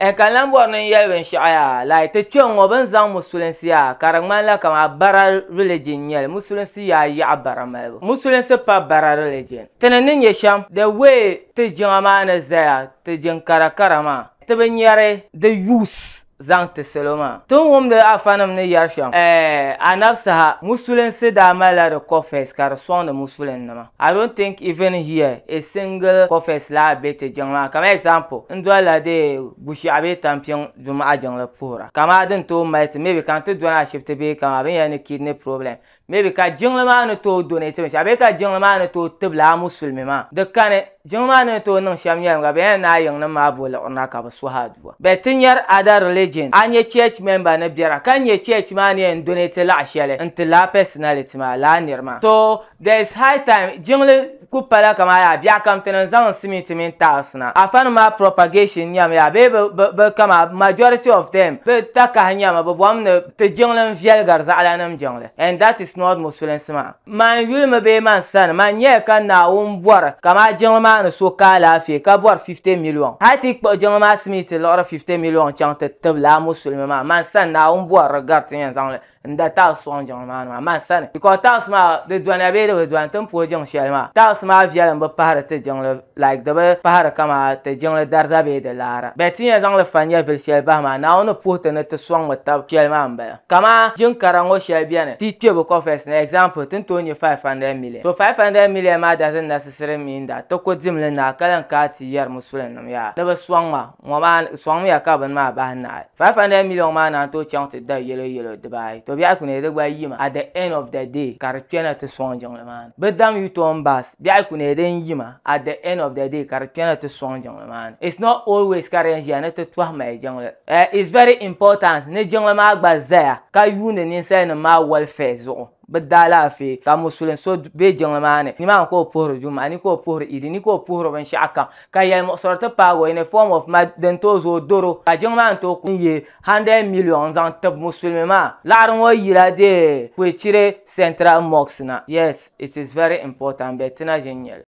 e kan bornin yelben shaya la te kyon oban zang musulensiya karangman la kama bara religion yel musulensiya ya bara mal musulensi pa bara religion tenanin yesham the way te jama na zaya te jin karakarama te ben yare the use zang te seloma tun wumde afanam ne yarsham anafsaha musulensi da mala de kofes kar son de musulen nama. I don't think even here a single kofes la bete jangma kama example ndwala de bushi abe tampion juma ajangla pura kama den to might maybe kan to dwana shift be kama ben yani kidney problem maybe ka jingla ma no to donate me abe ka jingla ma no to tibla musulmi ma de kane jingla no to no sham yam ga ben na yang na ma bola ona ka ba so hadwa betin yar other religion anye church member na biara kan ye church ma ne donate la ashele intla personality ma la nirma so there's high time jingle kupala kama ya biya kam tenan zan simiti min tasna afan ma propagation yam ya be kama majority of them be taka hanya ma bom ne te jingle viel garza ala nam jingle and that is not muslims ma man yul ma be man san man ye kan na bor kama jingle ma no so kala fi ka bor 50 million hati ko jingle ma simiti lor 50 million chante tabla muslim ma man san na bor gartin yan zangle nda ta so jingle ma man san because tas ma de douane be de douane tan po jing shelma tas ma vial mba pahara te jingle like de pahara kama te jingle darza be de lara betin ya zangle fanya vel shel ba ma na ono pote ne te swang mata shelma mba kama jing karango shel biane ti twebo confess na example tin to ni 500 million so 500 million ma doesn't necessarily mean that to ko dimle na kalan ka ti yar musulen nam ya de swang ma mo ma swang ya ka ban ma ba na 500 million ma na to chang te da yelo de bai to biya ku ne de gba yima at the end of the day kar twena te swang jingle man bedam you to bas biya ku ne den yima at the end of the day kar twena te swang jingle man it's not always currency na te twa ma jingle it's very important ne jingle ma gba zaya ka yu ne ni sai na ma welfare zo bedala fi ka musulen so be jingle mane ni ma ko pohro juma ni ko pohro idi ni ko pohro ben shaka ka yel mo sorta pago in a form of ma dentozo doro ka jingle man to ye 100 million zan tab musulme ma laron wo yira de ko chire central mosque na yes it is very important betina jenyel